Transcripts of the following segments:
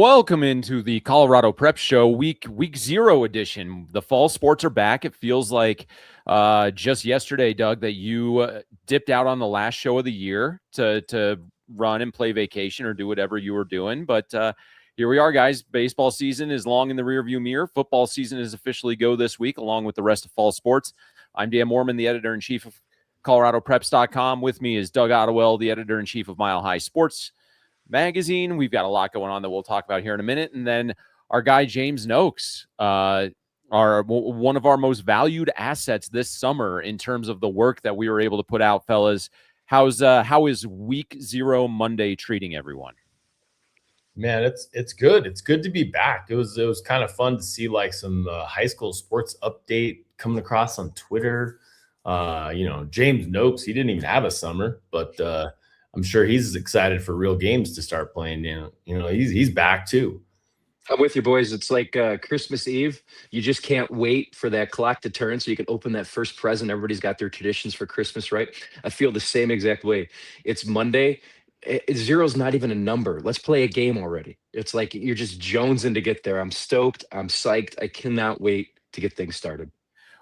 Welcome into the Colorado Prep Show week 0 edition. The fall sports are back. It feels like just yesterday, Doug, that you dipped out on the last show of the year to run and play vacation or do whatever you were doing. But here we are, guys. Baseball season is long in the rearview mirror. Football season is officially go this week, along with the rest of fall sports. I'm Dan Mohrmann, the editor-in-chief of ColoradoPreps.com. With me is Doug Ottewill, the editor-in-chief of Mile High Sports Magazine. We've got a lot going on that we'll talk about here in a minute. And then our guy, James Nokes, one of our most valued assets this summer in terms of the work that we were able to put out, fellas. How is week 0 Monday treating everyone? Man, it's good. It's good to be back. It was kind of fun to see like some high school sports update coming across on Twitter. James Nokes, he didn't even have a summer, but I'm sure he's excited for real games to start playing. He's back too. I'm with you, boys. It's like Christmas Eve. You just can't wait for that clock to turn so you can open that first present. Everybody's got their traditions for Christmas, right? I feel the same exact way. It's Monday. Zero's not even a number. Let's play a game already. It's like you're just jonesing to get there. I'm stoked. I'm psyched. I cannot wait to get things started.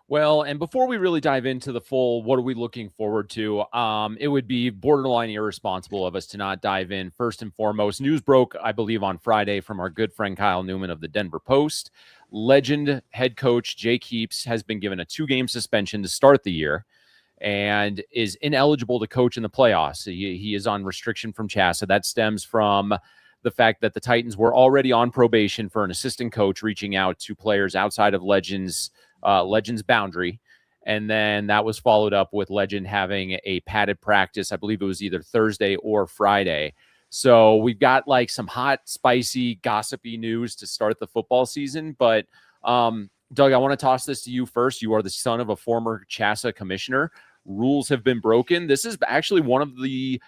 Well, and before we really dive into the full, what are we looking forward to? It would be borderline irresponsible of us to not dive in. First and foremost, news broke, I believe, on Friday from our good friend Kyle Newman of the Denver Post. Legend head coach Jake Heaps has been given a 2-game suspension to start the year and is ineligible to coach in the playoffs. He is on restriction from CHSAA. That stems from the fact that the Titans were already on probation for an assistant coach reaching out to players outside of Legends boundary. And then that was followed up with Legend having a padded practice. I believe it was either Thursday or Friday. So we've got like some hot, spicy, gossipy news to start the football season. But Doug, I want to toss this to you first. You are the son of a former CHSAA commissioner. Rules have been broken. This is actually one of the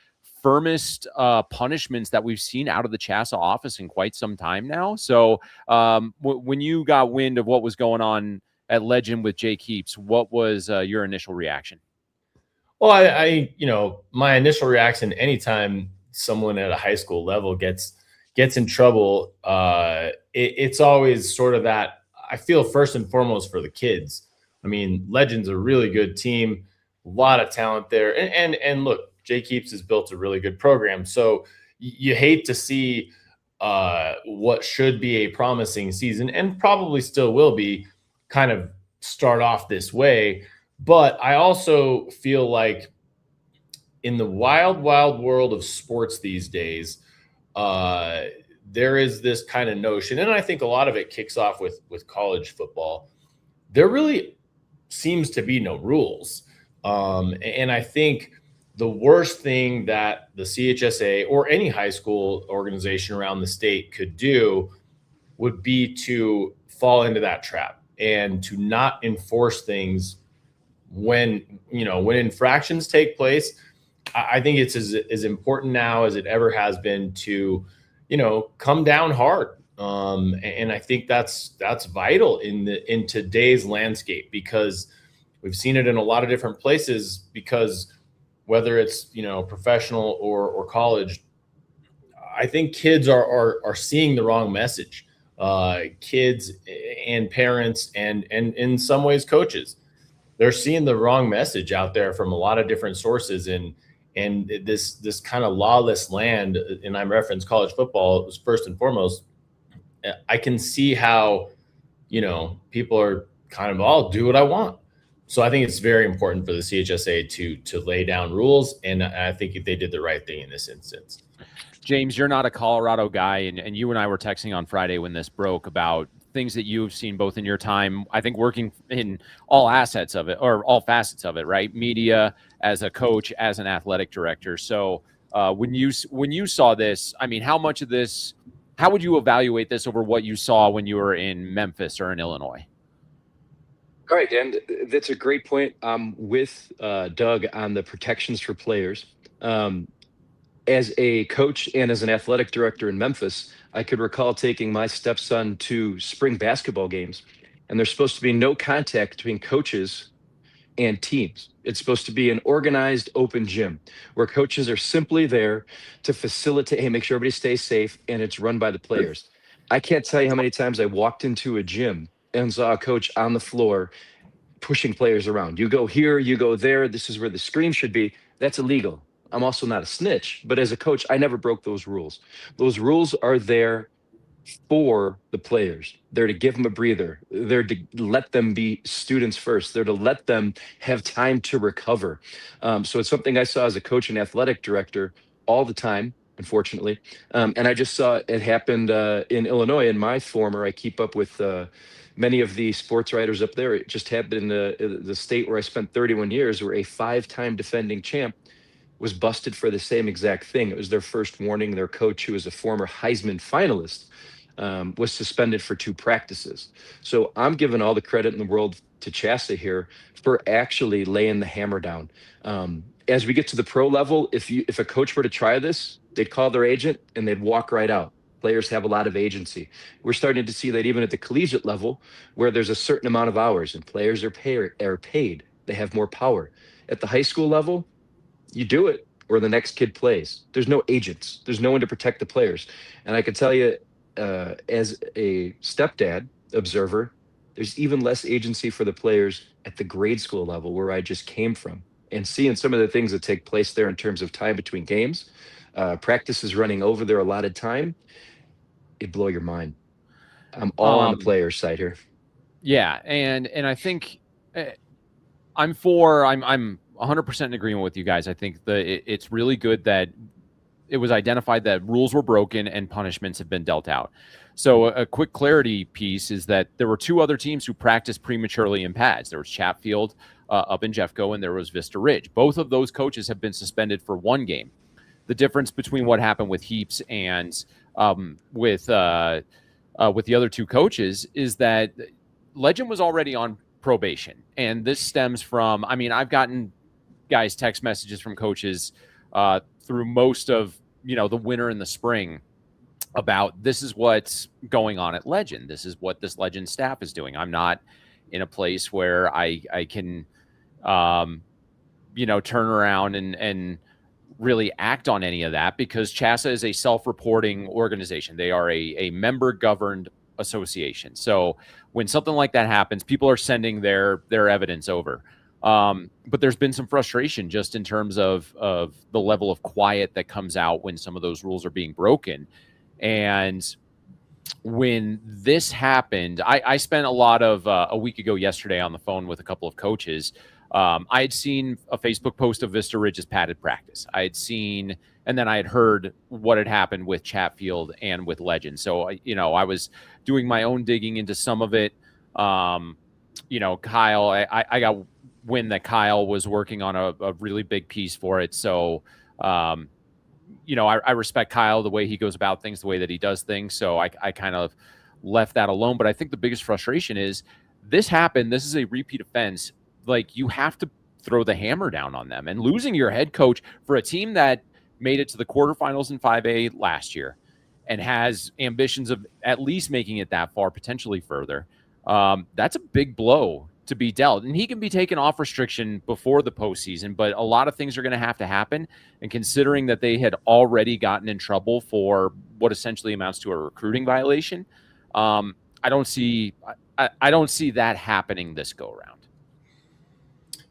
firmest punishments that we've seen out of the CHSAA office in quite some time now. So when you got wind of what was going on at Legend with Jake Heaps, what was your initial reaction? Well, I my initial reaction anytime someone at a high school level gets in trouble, it's always sort of that. I feel first and foremost for the kids. I mean, Legend's a really good team, a lot of talent there, and look, Jake Heaps has built a really good program. So you hate to see what should be a promising season, and probably still will be, kind of start off this way. But I also feel like in the wild world of sports these days, there is this kind of notion, and I think a lot of it kicks off with college football. There really seems to be no rules. And I think the worst thing that the CHSA or any high school organization around the state could do would be to fall into that trap and to not enforce things when infractions take place. I think it's as important now as it ever has been to, come down hard. And I think that's vital in today's landscape, because we've seen it in a lot of different places, because whether it's, professional or college, I think kids are seeing the wrong message. Kids and parents and in some ways coaches, they're seeing the wrong message out there from a lot of different sources, and this kind of lawless land, and I reference college football was first and foremost. I can see how people are kind of all do what I want. So I think it's very important for the CHSA to lay down rules, and I think they did the right thing in this instance. James, you're not a Colorado guy, and you and I were texting on Friday when this broke about things that you've seen both in your time, I think, working in all assets of it, or all facets of it, right? Media, as a coach, as an athletic director. So when you saw this, I mean, how much of this, how would you evaluate this over what you saw when you were in Memphis or in Illinois? All right, Dan, that's a great point. With Doug on the protections for players. As a coach and as an athletic director in Memphis, I could recall taking my stepson to spring basketball games, and there's supposed to be no contact between coaches and teams. It's supposed to be an organized open gym where coaches are simply there to facilitate, hey, make sure everybody stays safe, and it's run by the players. I can't tell you how many times I walked into a gym and saw a coach on the floor pushing players around. You go here, you go there. This is where the screen should be. That's illegal. I'm also not a snitch, but as a coach, I never broke those rules. Those rules are there for the players. They're to give them a breather. They're to let them be students first. They're to let them have time to recover. So it's something I saw as a coach and athletic director all the time, unfortunately. And I just saw it happened in Illinois. In my former, I keep up with many of the sports writers up there. It just happened in the state where I spent 31 years, where a 5-time defending champ was busted for the same exact thing. It was their first warning. Their coach, who is a former Heisman finalist, was suspended for 2 practices. So I'm giving all the credit in the world to Chassa here for actually laying the hammer down. As we get to the pro level, if a coach were to try this, they'd call their agent and they'd walk right out. Players have a lot of agency. We're starting to see that even at the collegiate level, where there's a certain amount of hours and players are paid, they have more power. At the high school level, you do it or the next kid plays. There's no agents. There's no one to protect the players. And I can tell you, as a stepdad observer, there's even less agency for the players at the grade school level, where I just came from, and seeing some of the things that take place there in terms of time between games, practices running over their allotted time, it'd blow your mind. I'm all on the players' side here. Yeah, and I think I'm 100% in agreement with you guys. I think it's really good that it was identified that rules were broken and punishments have been dealt out. So a quick clarity piece is that there were 2 other teams who practiced prematurely in pads. There was Chatfield up in Jeffco, and there was Vista Ridge. Both of those coaches have been suspended for 1 game. The difference between what happened with Heaps and with the other 2 coaches is that Legend was already on probation. And this stems from, I've gotten guys text messages from coaches through most of the winter and the spring about, this is what's going on at Legend. This is what this Legend staff is doing. I'm not in a place where I can turn around and really act on any of that, because Chassa is a self-reporting organization. They are a member-governed association. So when something like that happens, people are sending their evidence over. But there's been some frustration just in terms of the level of quiet that comes out when some of those rules are being broken. And when this happened, I spent a lot of a week ago yesterday on the phone with a couple of coaches. I had seen a Facebook post of Vista Ridge's padded practice. I had seen, and then I had heard what had happened with Chatfield and with Legend. So, I was doing my own digging into some of it. Kyle, I got wind that Kyle was working on a really big piece for it. So, I respect Kyle, the way he goes about things, the way that he does things. So I kind of left that alone. But I think the biggest frustration is this happened. This is a repeat offense. Like, you have to throw the hammer down on them. And losing your head coach for a team that made it to the quarterfinals in 5A last year and has ambitions of at least making it that far, potentially further, that's a big blow to be dealt. And he can be taken off restriction before the postseason, but a lot of things are going to have to happen. And considering that they had already gotten in trouble for what essentially amounts to a recruiting violation, I don't see that happening this go around.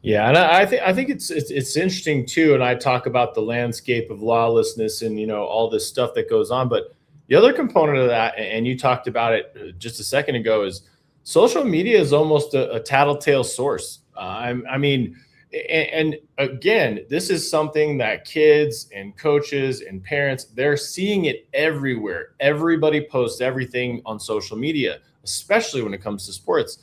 Yeah, and I think it's interesting too. And I talk about the landscape of lawlessness and all this stuff that goes on. But the other component of that, and you talked about it just a second ago, is social media is almost a tattletale source. And again, this is something that kids and coaches and parents, they're seeing it everywhere. Everybody posts everything on social media, especially when it comes to sports.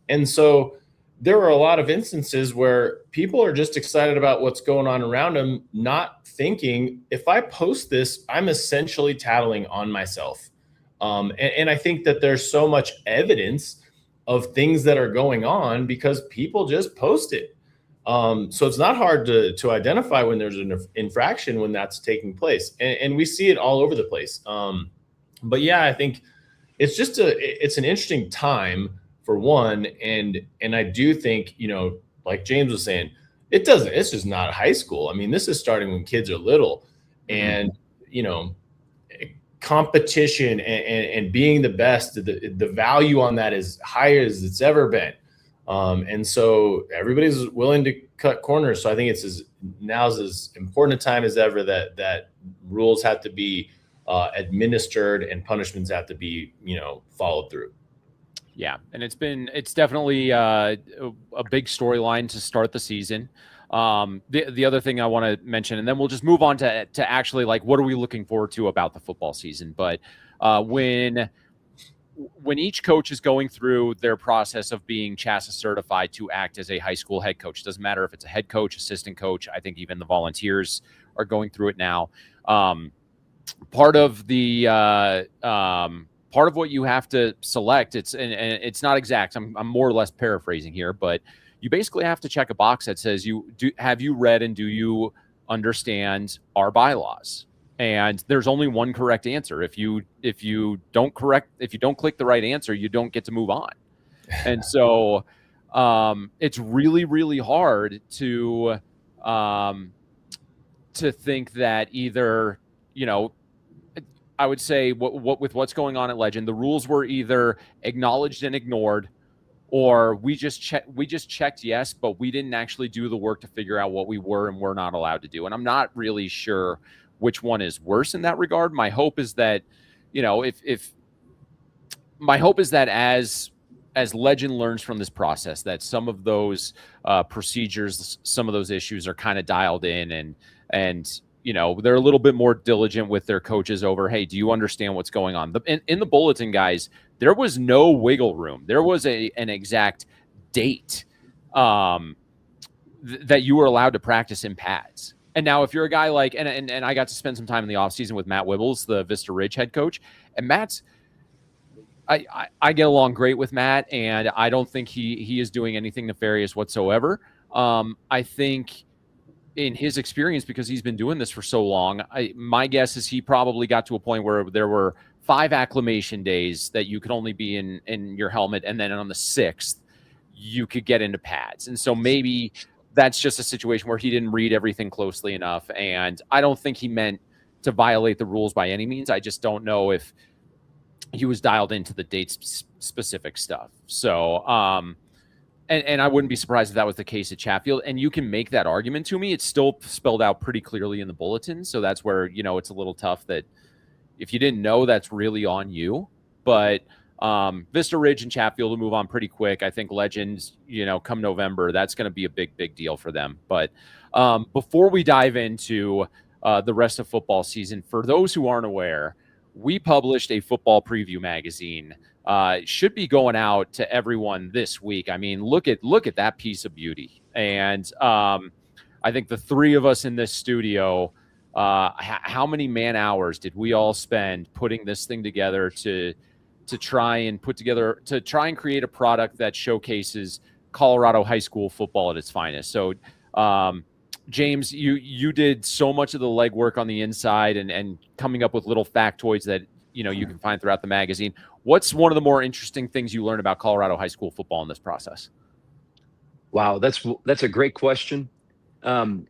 And so there are a lot of instances where people are just excited about what's going on around them, not thinking, if I post this, I'm essentially tattling on myself. And I think that there's so much evidence of things that are going on because people just post it. So it's not hard to identify when there's an infraction when that's taking place. And we see it all over the place. But yeah, I think it's just it's an interesting time for one. And I do think, like James was saying, it's just not high school. I mean, this is starting when kids are little. And, competition and being the best, the value on that is higher as it's ever been. And so everybody's willing to cut corners. So I think it's now's as important a time as ever that rules have to be administered and punishments have to be, followed through. Yeah. And it's definitely a big storyline to start the season. The other thing I want to mention, and then we'll just move on to actually like, what are we looking forward to about the football season? But when each coach is going through their process of being CHASA certified to act as a high school head coach, doesn't matter if it's a head coach, assistant coach, I think even the volunteers are going through it now. Part of what you have to select, and it's not exact, I'm more or less paraphrasing here, but you basically have to check a box that says have you read and do you understand our bylaws? And there's only one correct answer. If you don't click the right answer, you don't get to move on. And so it's really, really hard to think that either, I would say what with what's going on at Legend, the rules were either acknowledged and ignored, or we just checked yes, but we didn't actually do the work to figure out what we were and were not allowed to do. And I'm not really sure which one is worse in that regard. My hope is that, as Legend learns from this process, that some of those procedures, some of those issues are kind of dialed in, and they're a little bit more diligent with their coaches over, hey, do you understand what's going on? In the bulletin, guys, there was no wiggle room. There was an exact date that you were allowed to practice in pads. And now if you're a guy like, and I got to spend some time in the offseason with Matt Wibbles, the Vista Ridge head coach, and Matt's, I get along great with Matt, and I don't think he is doing anything nefarious whatsoever. I think in his experience, because he's been doing this for so long, my guess is he probably got to a point where there were 5 acclimation days that you could only be in your helmet, and then on the 6th, you could get into pads. And so maybe that's just a situation where he didn't read everything closely enough, and I don't think he meant to violate the rules by any means. I just don't know if he was dialed into the date-specific stuff. So, and I wouldn't be surprised if that was the case at Chatfield. And you can make that argument to me. It's still spelled out pretty clearly in the bulletin. So that's where, it's a little tough that if you didn't know, that's really on you. But Vista Ridge and Chatfield will move on pretty quick. I think Legends, come November, that's going to be a big, big deal for them. But before we dive into the rest of football season, for those who aren't aware, we published a football preview magazine. Should be going out to everyone this week. I mean, look at that piece of beauty. And I think the 3 of us in this studio, how many man hours did we all spend putting this thing together to try and create a product that showcases Colorado high school football at its finest. So, James, you did so much of the legwork on the inside and coming up with little factoids that you can find throughout the magazine. What's one of the more interesting things you learned about Colorado high school football in this process? Wow, that's a great question. When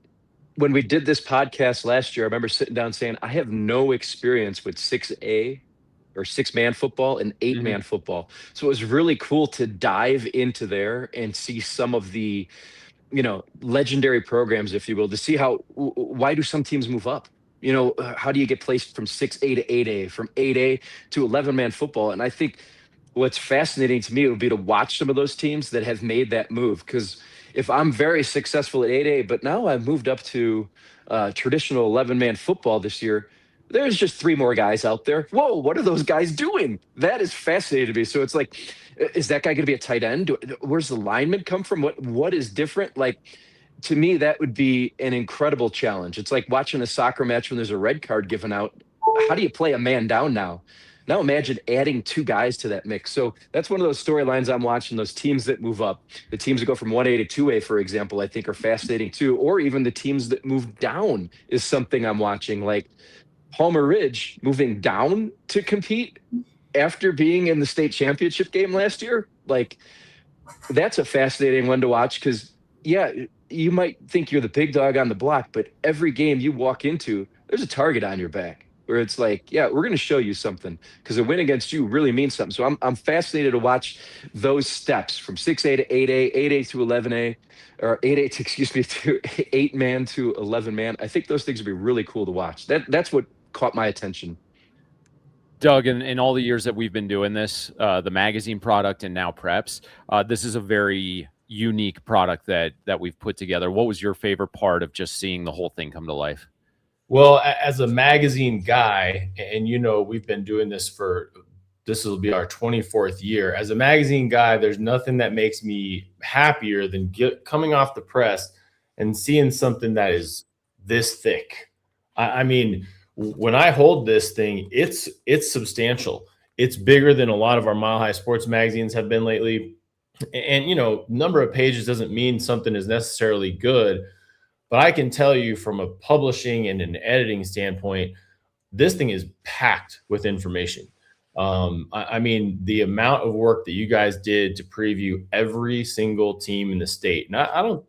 we did this podcast last year, I remember sitting down saying, I have no experience with 6A or 6-man football and 8-man football. So it was really cool to dive into there and see some of the legendary programs, if you will, to see why do some teams move up? How do you get placed from 6A to 8A, from 8A to 11-man football? And I think what's fascinating to me would be to watch some of those teams that have made that move. Because if I'm very successful at 8A, but now I've moved up to traditional 11-man football this year, there's just 3 more guys out there. Whoa, what are those guys doing? That is fascinating to me. So it's like, is that guy going to be a tight end? Where's the lineman come from? What is different? Like, to me, that would be an incredible challenge. It's like watching a soccer match when there's a red card given out. How do you play a man down now? Now imagine adding 2 guys to that mix. So that's one of those storylines I'm watching, those teams that move up. The teams that go from 1A to 2A, for example, I think are fascinating too. Or even the teams that move down is something I'm watching. Like Palmer Ridge moving down to compete after being in the state championship game last year. Like, that's a fascinating one to watch because, yeah, you might think you're the big dog on the block, but every game you walk into, there's a target on your back. where it's like, yeah, we're going to show you something because a win against you really means something. So I'm fascinated to watch those steps from 6A to 8A, 8A to 11A, or 8A to, excuse me, to 8-man to 11-man. I think those things would be really cool to watch. That's what caught my attention. Doug, in all the years that we've been doing this, the magazine product and now Preps, this is a very unique product that we've put together. What was your favorite part of just seeing the whole thing come to life? Well, as a magazine guy, and we've been doing this this will be our 24th year. As a magazine guy, there's nothing that makes me happier than coming off the press and seeing something that is this thick. I mean, when I hold this thing, it's substantial. It's bigger than a lot of our Mile High Sports magazines have been lately. And, number of pages doesn't mean something is necessarily good. But I can tell you from a publishing and an editing standpoint, this thing is packed with information. I mean, the amount of work that you guys did to preview every single team in the state. And I don't,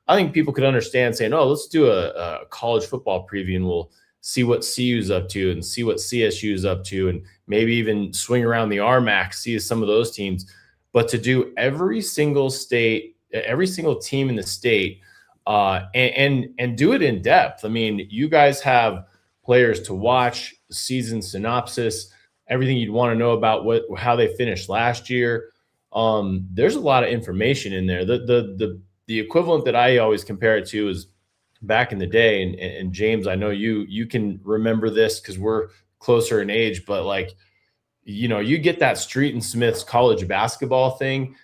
I think people could understand saying, oh, let's do a college football preview and we'll see what CU's up to and see what CSU's up to, and maybe even swing around the RMAC, see some of those teams. But to do every single team in the state, and do it in depth. I mean, you guys have players to watch, season synopsis, everything you'd want to know about how they finished last year. There's a lot of information in there. The equivalent that I always compare it to is back in the day, and James, I know you can remember this because we're closer in age, but like, you get that Street and Smith's college basketball thing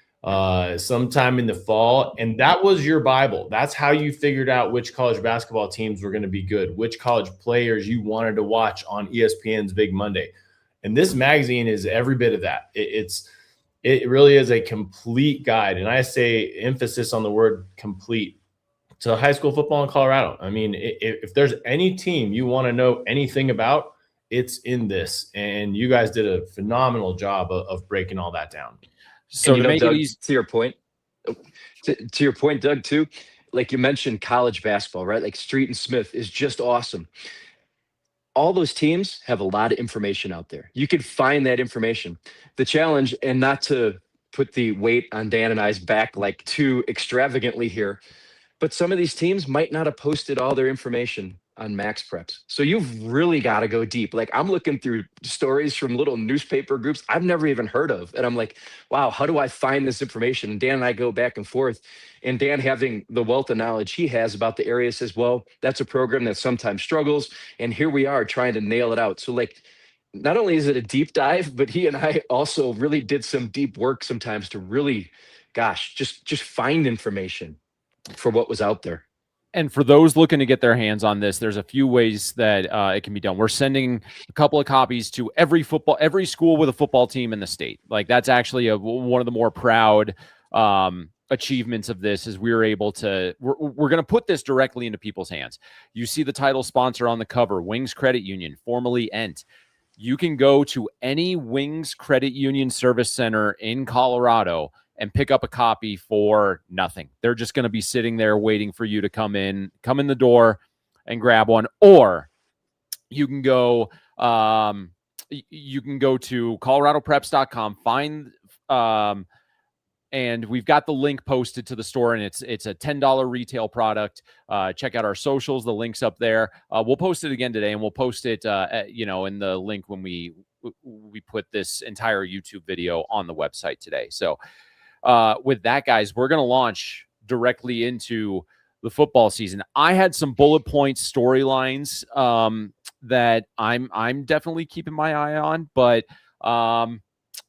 sometime in the fall, and that was your Bible. That's how you figured out which college basketball teams were going to be good, which college players you wanted to watch on ESPN's Big Monday. And this magazine is every bit of that. It really is a complete guide, and I say emphasis on the word complete, to high school football in Colorado. I mean, if there's any team you want to know anything about, it's in this, and you guys did a phenomenal job of breaking all that down. So to make Doug, it easy, to your point, Doug, too, like you mentioned college basketball, right? Like Street and Smith is just awesome. All those teams have a lot of information out there. You can find that information. The challenge, and not to put the weight on Dan and I's back like too extravagantly here, but some of these teams might not have posted all their information on Max Preps. So you've really got to go deep. Like, I'm looking through stories from little newspaper groups I've never even heard of. And I'm like, wow, how do I find this information? And Dan and I go back and forth. And Dan, having the wealth of knowledge he has about the area, says, well, that's a program that sometimes struggles. And here we are trying to nail it out. So like, not only is it a deep dive, but he and I also really did some deep work sometimes to really, gosh, just find information for what was out there. And for those looking to get their hands on this, there's a few ways that it can be done. We're sending a couple of copies to every school with a football team in the state. Like, that's actually one of the more proud achievements of this, is we're able to, we're going to put this directly into people's hands. You see the title sponsor on the cover, Wings Credit Union, formerly ENT. You can go to any Wings Credit Union service center in Colorado and pick up a copy for nothing. They're just going to be sitting there waiting for you to come in the door and grab one. Or you can go to coloradopreps.com, find and we've got the link posted to the store, and it's a $10 retail product. Check out our socials. The link's up there. We'll post it again today, and we'll post it in the link when we put this entire YouTube video on the website today. So with that, guys, we're going to launch directly into the football season. I had some bullet point storylines that I'm definitely keeping my eye on, but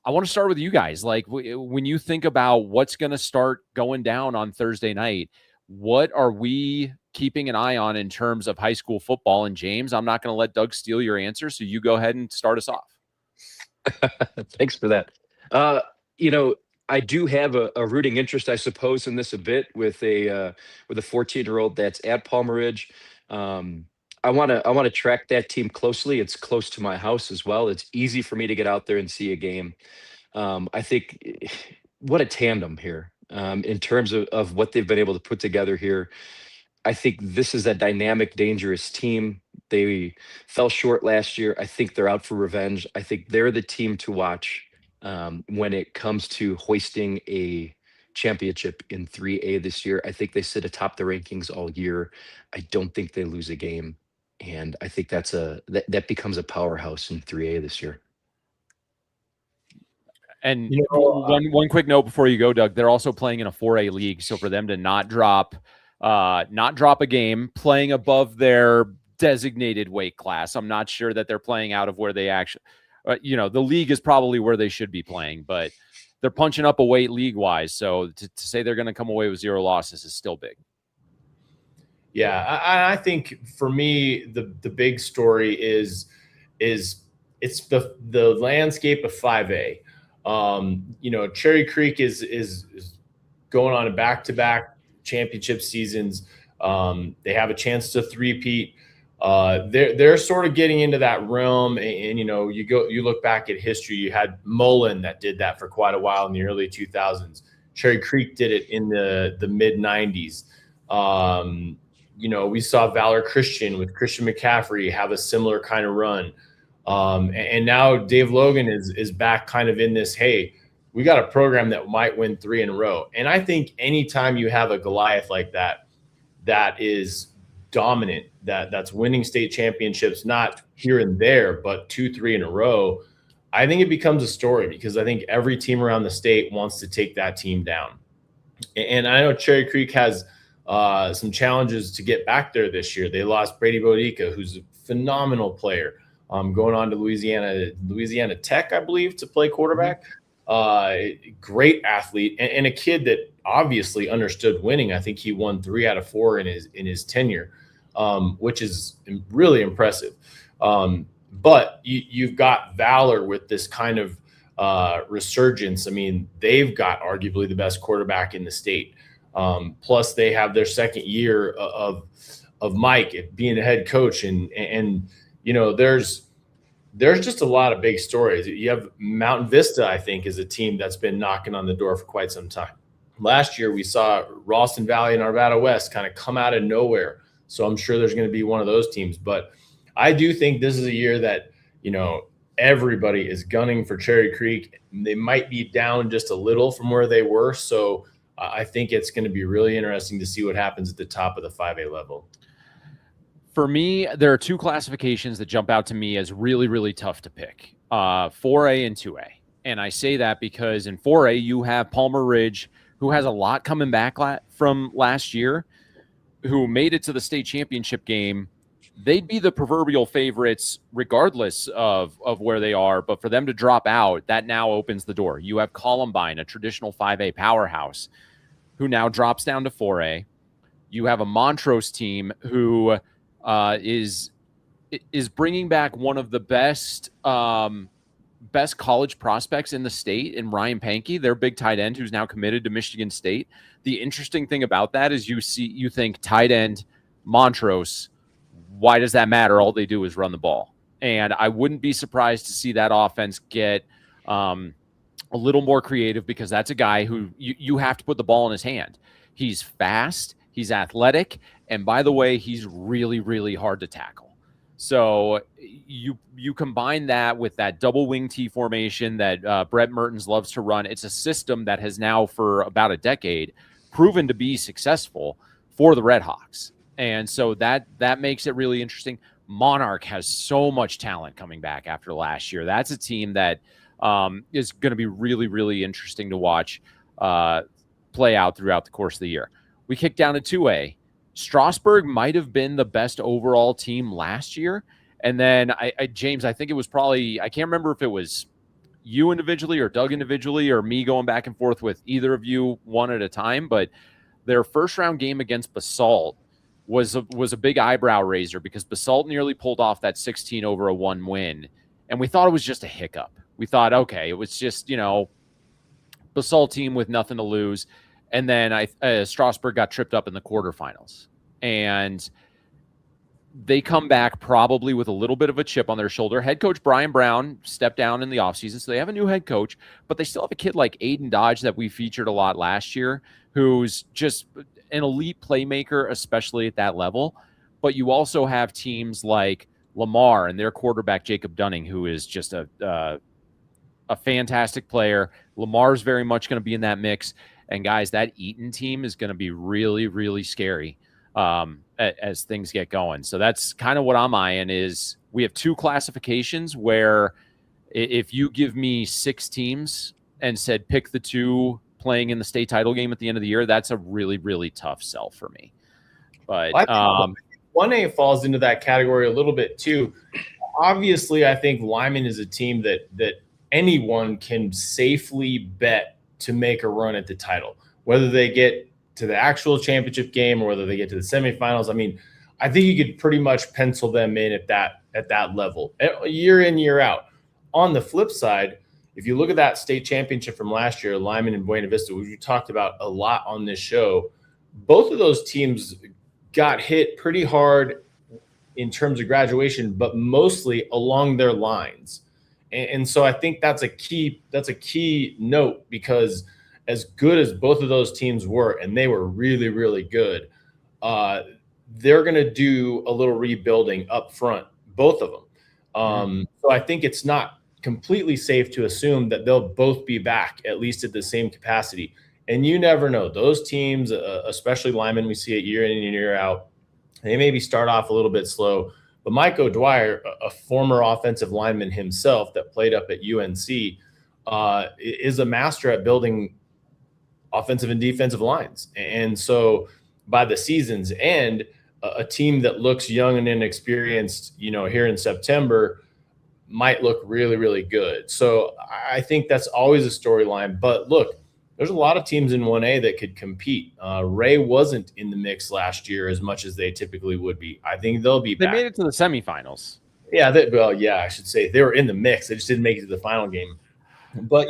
I want to start with you guys. Like, when you think about what's going to start going down on Thursday night, what are we keeping an eye on in terms of high school football? And James, I'm not going to let Doug steal your answer, so you go ahead and start us off. Thanks for that. I do have a rooting interest, I suppose, in this a bit with a 14-year-old that's at Palmer Ridge. I want to track that team closely. It's close to my house as well. It's easy for me to get out there and see a game. I think what a tandem here in terms of what they've been able to put together here. I think this is a dynamic, dangerous team. They fell short last year. I think they're out for revenge. I think they're the team to watch when it comes to hoisting a championship in 3A this year. I think they sit atop the rankings all year. I don't think they lose a game. And I think that becomes a powerhouse in 3A this year. And one quick note before you go, Doug, they're also playing in a 4A league. So for them to not drop a game, playing above their designated weight class, I'm not sure that they're playing out of where they actually, the league is probably where they should be playing, but they're punching up a weight league wise. So to say they're going to come away with 0 losses is still big. Yeah, I think for me, the big story is it's the landscape of 5A. Cherry Creek is going on a back-to-back championship seasons. They have a chance to three-peat. They're sort of getting into that realm, and you look back at history. You had Mohrmann that did that for quite a while in the early 2000s. Cherry Creek did it in the mid 90s. We saw Valor Christian with Christian McCaffrey have a similar kind of run. And now Dave Logan is back kind of in this, hey, we got a program that might win 3 in a row. And I think anytime you have a Goliath like that is dominant, that's winning state championships, not here and there, but 2-3 in a row, I think it becomes a story, because I think every team around the state wants to take that team down. And I know Cherry Creek has some challenges to get back there this year. They lost Brady Bodica, who's a phenomenal player. Going on to Louisiana Tech, I believe, to play quarterback. Great athlete, and a kid that obviously understood winning. I think he won 3 out of 4 in his tenure, which is really impressive. But you've got Valor with this kind of resurgence. I mean, they've got arguably the best quarterback in the state. Plus, they have their second year of Mike being a head coach, and there's just a lot of big stories. You have Mountain Vista, I think, is a team that's been knocking on the door for quite some time. Last year, we saw Ralston Valley and Arvada West kind of come out of nowhere. So I'm sure there's going to be one of those teams. But I do think this is a year that, everybody is gunning for Cherry Creek. They might be down just a little from where they were. So I think it's going to be really interesting to see what happens at the top of the 5A level. For me, there are 2 classifications that jump out to me as really, really tough to pick, 4A and 2A. And I say that because in 4A, you have Palmer Ridge, who has a lot coming back from last year, who made it to the state championship game. They'd be the proverbial favorites regardless of where they are. But for them to drop out, that now opens the door. You have Columbine, a traditional 5A powerhouse, who now drops down to 4A. You have a Montrose team who is bringing back one of the best college prospects in the state in Ryan Pankey, their big tight end, who's now committed to Michigan State. The interesting thing about that is you think tight end Montrose, why does that matter? All they do is run the ball. And I wouldn't be surprised to see that offense get a little more creative, because that's a guy who you have to put the ball in his hand. He's fast, he's athletic, and by the way, he's really, really hard to tackle. So you combine that with that double wing T formation that Brett Mertens loves to run. It's a system that has now for about a decade proven to be successful for the Redhawks. And so that makes it really interesting. Monarch has so much talent coming back after last year. That's a team that is going to be really, really interesting to watch play out throughout the course of the year. We kick down to 2A. Strasburg might have been the best overall team last year. And then James, I think it was probably, I can't remember if it was you individually or Doug individually or me going back and forth with either of you one at a time, but their first round game against Basalt was a big eyebrow raiser, because Basalt nearly pulled off that 16-1 win. And we thought it was just a hiccup. We thought, okay, it was just, Basalt team with nothing to lose. And then Strasburg got tripped up in the quarterfinals. And they come back probably with a little bit of a chip on their shoulder. Head coach Brian Brown stepped down in the offseason, so they have a new head coach, but they still have a kid like Aiden Dodge that we featured a lot last year, who's just an elite playmaker, especially at that level. but you also have teams like Lamar and their quarterback, Jacob Dunning, who is just a fantastic player. Lamar's very much going to be in that mix. And guys, that Eaton team is going to be really, really scary as things get going. So that's kind of what I'm eyeing is we have 2 classifications where if you give me 6 teams and said pick the 2 playing in the state title game at the end of the year, that's a really, really tough sell for me. But 1A falls into that category a little bit too. Obviously, I think Lyman is a team that anyone can safely bet to make a run at the title, whether they get to the actual championship game or whether they get to the semifinals. I mean, I think you could pretty much pencil them in at that level, year in, year out. On the flip side, if you look at that state championship from last year, Lyman and Buena Vista, which we talked about a lot on this show, both of those teams got hit pretty hard in terms of graduation, but mostly along their lines. And so I think that's a key note, because as good as both of those teams were, and they were really, really good, they're going to do a little rebuilding up front, both of them. So I think it's not completely safe to assume that they'll both be back, at least at the same capacity. And you never know. Those teams, especially Lyman, we see it year in and year out, they maybe start off a little bit slow. But Mike O'Dwyer, a former offensive lineman himself that played up at UNC, is a master at building offensive and defensive lines. And so by the season's end, a team that looks young and inexperienced, here in September might look really, really good. So I think that's always a storyline. But look, there's a lot of teams in 1A that could compete. Ray wasn't in the mix last year as much as they typically would be. I think they'll be back. They made it to the semifinals. Yeah, I should say they were in the mix. They just didn't make it to the final game. But,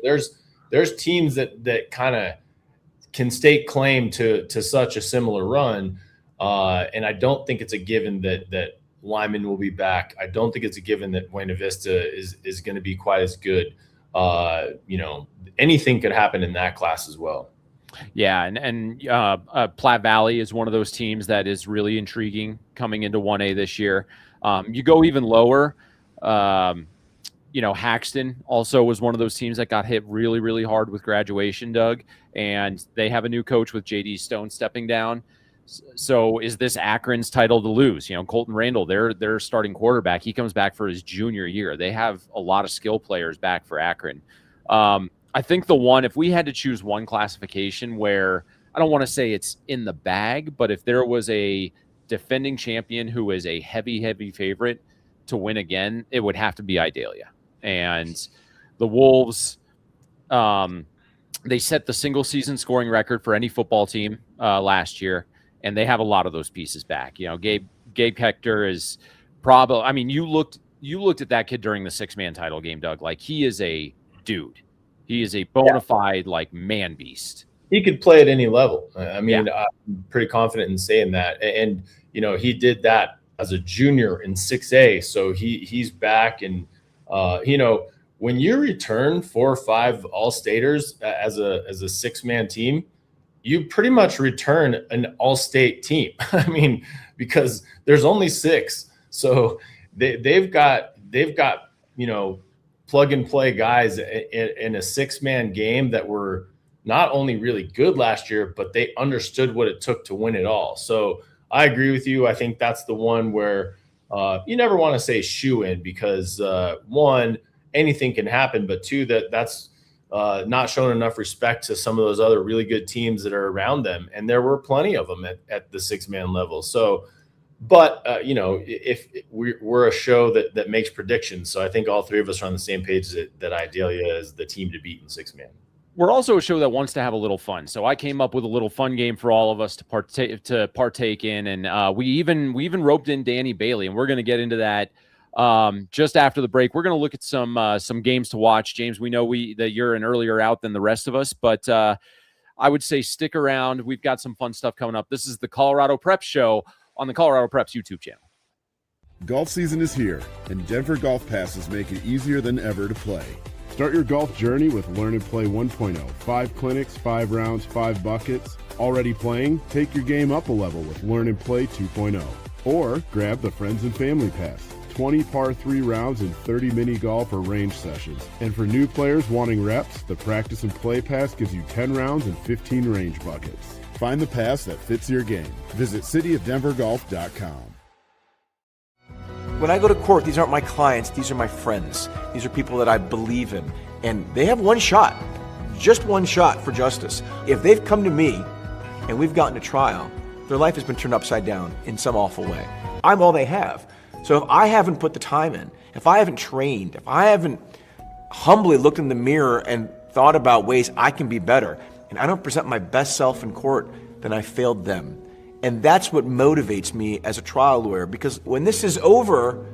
there's teams that kind of can stake claim to such a similar run. And I don't think it's a given that Lyman will be back. I don't think it's a given that Buena Vista is going to be quite as good. Anything could happen in that class as well. Yeah, and Platte Valley is one of those teams that is really intriguing coming into 1A this year. You go even lower, Haxton also was one of those teams that got hit really, really hard with graduation, Doug, and they have a new coach with J.D. Stone stepping down. So is this Akron's title to lose? Colton Randall, their starting quarterback, he comes back for his junior year. They have a lot of skill players back for Akron. I think if we had to choose one classification where I don't want to say it's in the bag, but if there was a defending champion who is a heavy, heavy favorite to win again, it would have to be Idalia. And the Wolves, they set the single season scoring record for any football team last year, and they have a lot of those pieces back. Gabe Hector is probably, you looked at that kid during the 6-man title game, Doug, like he is a dude. He is a bona fide man beast. He could play at any level. I'm pretty confident in saying that. And he did that as a junior in 6A, so he's back. And when you return 4 or 5 all-staters as a 6-man team, you pretty much return an all-state team. Because there's only 6, so they've got plug and play guys in a 6-man game that were not only really good last year, but they understood what it took to win it all. So I agree with you. I think that's the one where you never want to say shoe in, because 1, anything can happen, but 2, that's not showing enough respect to some of those other really good teams that are around them. And there were plenty of them at the 6-man level. So, but if we're a show that makes predictions, so I think all 3 of us are on the same page that Idalia is the team to beat in 6-man. We're also a show that wants to have a little fun. So I came up with a little fun game for all of us to partake in, and we even roped in Danny Bailey, and we're going to get into that just after the break. We're going to look at some games to watch. James, we know that you're an earlier out than the rest of us, but I would say stick around. We've got some fun stuff coming up. This is the Colorado Prep Show on the Colorado Preps YouTube channel. Golf season is here, and Denver Golf Passes make it easier than ever to play. Start your golf journey with Learn and Play 1.0. 5 clinics, 5 rounds, 5 buckets. Already playing? Take your game up a level with Learn and Play 2.0. Or grab the Friends and Family Pass. 20 par 3 rounds and 30 mini golf or range sessions. And for new players wanting reps, the Practice and Play Pass gives you 10 rounds and 15 range buckets. Find the pass that fits your game. Visit cityofdenvergolf.com. When I go to court, these aren't my clients, these are my friends. These are people that I believe in. And they have one shot, just one shot for justice. If they've come to me and we've gotten to trial, their life has been turned upside down in some awful way. I'm all they have. So if I haven't put the time in, if I haven't trained, if I haven't humbly looked in the mirror and thought about ways I can be better, and I don't present my best self in court, then I failed them. And that's what motivates me as a trial lawyer, because when this is over,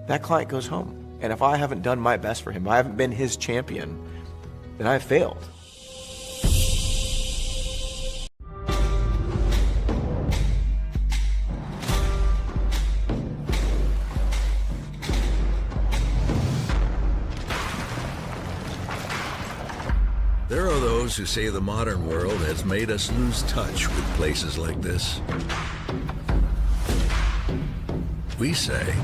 that client goes home. And if I haven't done my best for him, I haven't been his champion, then I've failed. There are those who say the modern world has made us lose touch with places like this. We say,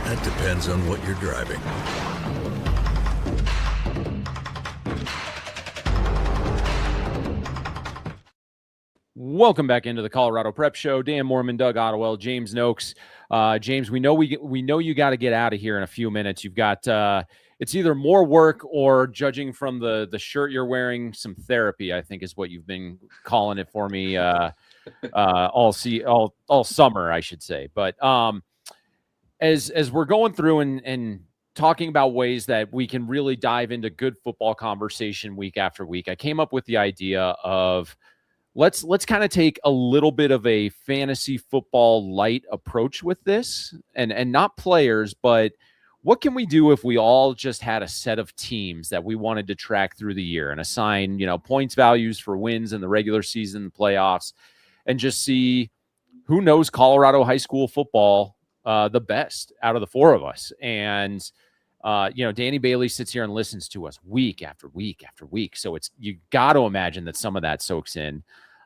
that depends on what you're driving. Welcome back into the Colorado Prep Show. Dan Mohrmann, Doug Ottewill, James Nokes. James, we know you got to get out of here in a few minutes. You've got it's either more work or, judging from the shirt you're wearing, some therapy, I think is what you've been calling it for me all summer, I should say. But as we're going through and talking about ways that we can really dive into good football conversation week after week, I came up with the idea of let's kind of take a little bit of a fantasy football light approach with this, and not players, but what can we do if we all just had a set of teams that we wanted to track through the year and assign, points values for wins in the regular season, the playoffs, and just see who knows Colorado high school football the best out of the four of us. And, Danny Bailey sits here and listens to us week after week after week. So you got to imagine that some of that soaks in.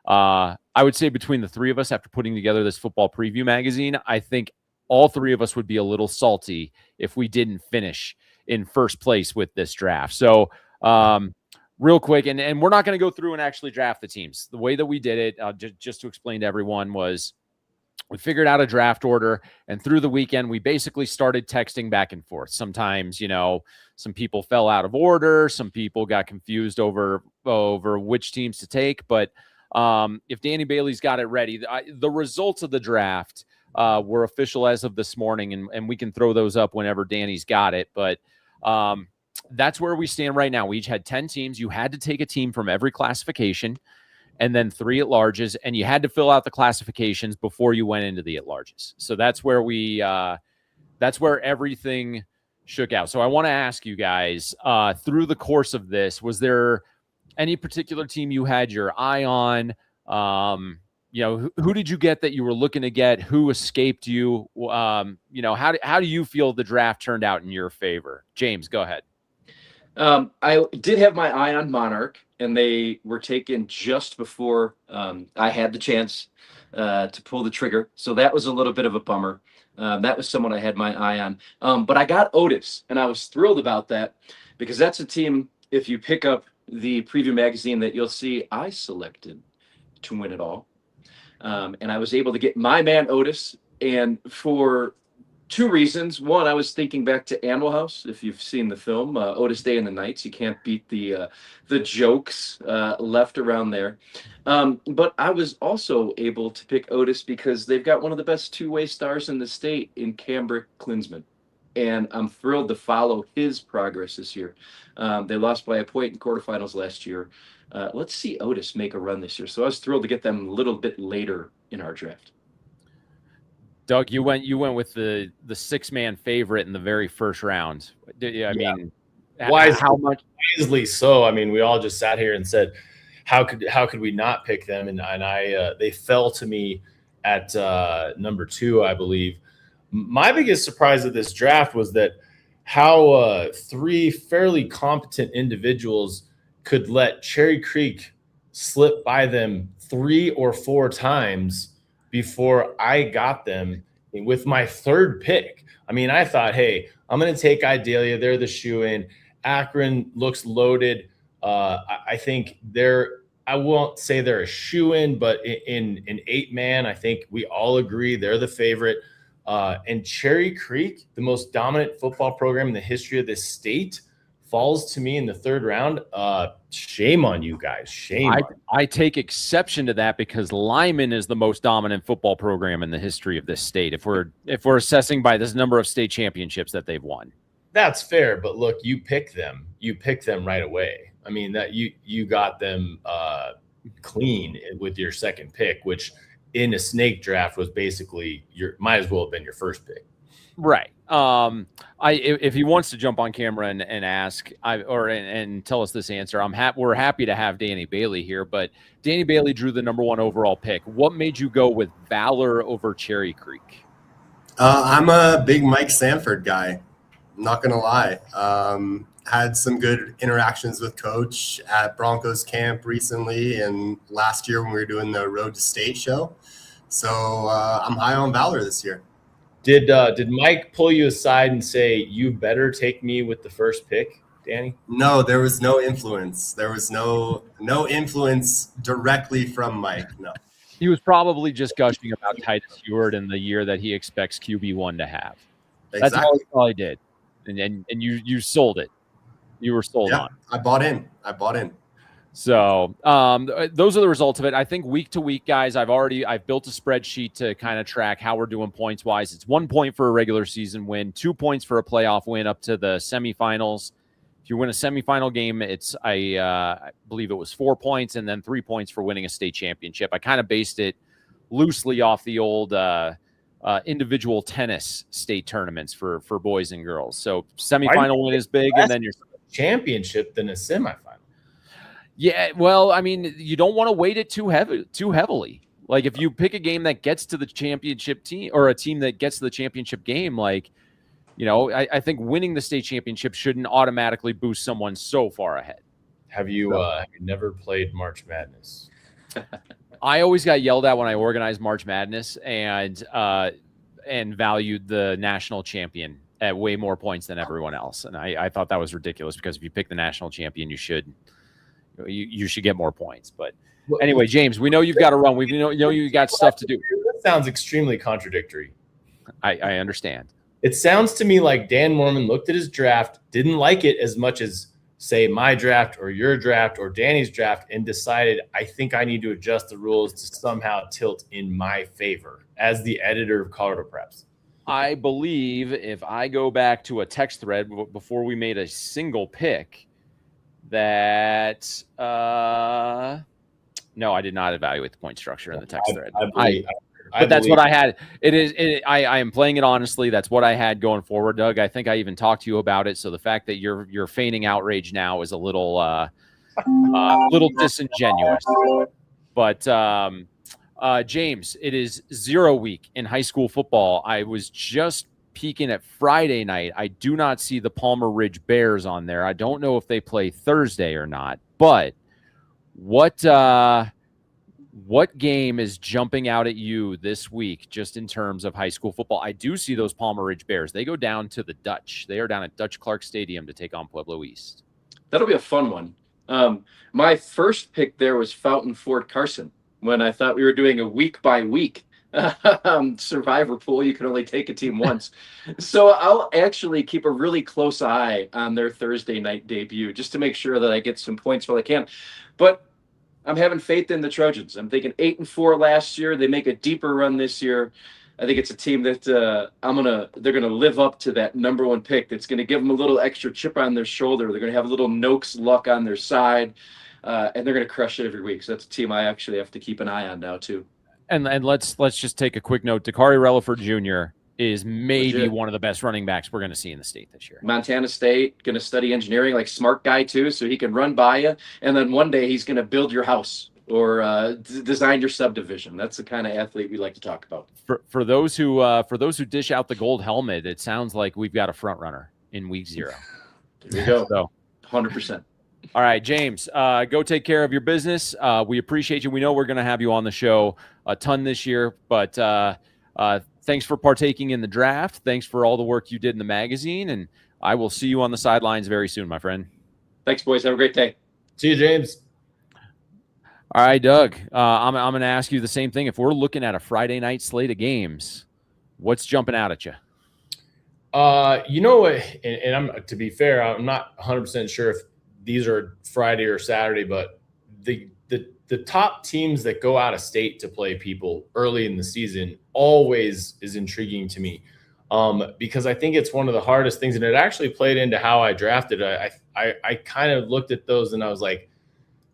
I would say between the three of us, after putting together this football preview magazine, I think all three of us would be a little salty if we didn't finish in first place with this draft. So real quick, and we're not going to go through and actually draft the teams. The way that we did it, just to explain to everyone, was we figured out a draft order, and through the weekend, we basically started texting back and forth. Sometimes, some people fell out of order. Some people got confused over which teams to take. But if Danny Bailey's got it ready, the results of the draft were official as of this morning, and we can throw those up whenever Danny's got it. But that's where we stand right now. We each had 10 teams. You had to take a team from every classification, and then 3 at-larges, and you had to fill out the classifications before you went into the at-larges. So that's where that's where everything shook out. So I want to ask you guys, through the course of this, was there any particular team you had your eye on? Who did you get that you were looking to get? Who escaped you? How do you feel the draft turned out in your favor? James, go ahead. I did have my eye on Monarch, and they were taken just before I had the chance to pull the trigger. So that was a little bit of a bummer. That was someone I had my eye on. But I got Otis, and I was thrilled about that because that's a team, if you pick up the preview magazine, that you'll see I selected to win it all. And I was able to get my man Otis, and for 2 reasons. One, I was thinking back to Animal House. If you've seen the film, Otis Day and the Nights, you can't beat the jokes left around there. But I was also able to pick Otis because they've got one of the best two-way stars in the state in Cambric Klinsman. And I'm thrilled to follow his progress this year. They lost by a point in quarterfinals last year. Let's see Otis make a run this year. So I was thrilled to get them a little bit later in our draft. Doug, you went with the 6-man favorite in the very first round. I mean, how much? Wisely so. I mean, we all just sat here and said, how could we not pick them? And I they fell to me at number 2, I believe. My biggest surprise of this draft was that how 3 fairly competent individuals could let Cherry Creek slip by them 3 or 4 times before I got them with my third pick. I mean, I thought, hey, I'm going to take Idalia. They're the shoe-in. Akron looks loaded. I think I won't say they're a shoe-in, but in an 8-man, I think we all agree they're the favorite. And Cherry Creek, the most dominant football program in the history of this state, falls to me in the third round. Shame on you guys. Shame. I take exception to that because Lyman is the most dominant football program in the history of this state. If we're assessing by this number of state championships that they've won. That's fair, but look, you pick them right away. I mean, that you got them clean with your second pick, which in a snake draft was basically might as well have been your first pick. Right. If he wants to jump on camera and ask and tell us this answer, we're happy to have Danny Bailey here, but Danny Bailey drew the number 1 overall pick. What made you go with Valor over Cherry Creek? I'm a big Mike Sanford guy. I'm not going to lie. Had some good interactions with Coach at Broncos camp recently and last year when we were doing the Road to State show. So I'm high on Valor this year. Did Mike pull you aside and say, you better take me with the first pick, Danny? No, there was no influence. There was no influence directly from Mike, no. He was probably just gushing about Titus Stewart and the year that he expects QB1 to have. Exactly. That's all he probably did. And you sold it. You were sold on. I bought in. So those are the results of it. I think week to week, guys, I've built a spreadsheet to kind of track how we're doing points wise. It's 1 point for a regular season win, 2 points for a playoff win up to the semifinals. If you win a semifinal game, I believe it was 4 points and then 3 points for winning a state championship. I kind of based it loosely off the old individual tennis state tournaments for boys and girls. So semifinal win is big, and then your championship than a semifinal. Yeah, well, I mean, you don't want to weight it too heavily. Like if you pick a game that gets to the championship team or a team that gets to the championship game, like, you know, I think winning the state championship shouldn't automatically boost someone so far ahead. Have you never played March Madness? I always got yelled at when I organized March Madness and valued the national champion at way more points than everyone else. And I thought that was ridiculous because if you pick the national champion, you should get more points. But anyway, James, we know you've got to run. We know you got stuff to do. That sounds extremely contradictory. I understand. It sounds to me like Dan Mohrmann looked at his draft, didn't like it as much as, say, my draft or your draft or Danny's draft, and decided, I think I need to adjust the rules to somehow tilt in my favor as the editor of Colorado Preps. I believe if I go back to a text thread before we made a single pick, that no, I did not evaluate the point structure in the text thread. But that's what I had. I am playing it honestly. That's what I had going forward, Doug. I think I even talked to you about it. So the fact that you're feigning outrage now is a little disingenuous. But James, it is 0 week in high school football. I was just peeking at Friday night. I do not see the Palmer Ridge Bears on there. I don't know if they play Thursday or not. But what game is jumping out at you this week just in terms of high school football? I do see those Palmer Ridge Bears. They go down to the Dutch. They are down at Dutch Clark Stadium to take on Pueblo East. That'll be a fun one. My first pick there was Fountain Fort Carson when I thought we were doing a week by week survivor pool. You can only take a team once. So I'll actually keep a really close eye on their Thursday night debut just to make sure that I get some points while I can. But I'm having faith in the Trojans. I'm thinking 8-4 last year. They make a deeper run this year. I think it's a team that they're gonna live up to that number 1 pick. That's gonna give them a little extra chip on their shoulder. They're gonna have a little Nokes luck on their side, and they're gonna crush it every week. So that's a team I actually have to keep an eye on now too. And let's just take a quick note. Dakari Relaford Jr. is maybe one of the best running backs we're going to see in the state this year. Montana State, going to study engineering, like smart guy too, so he can run by you. And then one day he's going to build your house or design your subdivision. That's the kind of athlete we like to talk about. For those who dish out the gold helmet, it sounds like we've got a front runner in week 0. There we go. So 100%. All right, James, go take care of your business. We appreciate you. We know we're going to have you on the show a ton this year, but thanks for partaking in the draft. Thanks for all the work you did in the magazine, and I will see you on the sidelines very soon, my friend. Thanks, boys. Have a great day. See you, James. All right, Doug, I'm going to ask you the same thing. If we're looking at a Friday night slate of games, what's jumping out at you? You know what? And I'm, to be fair, I'm not 100% sure if these are Friday or Saturday, but the top teams that go out of state to play people early in the season always is intriguing to me, because I think it's one of the hardest things, and it actually played into how I drafted. I kind of looked at those and I was like,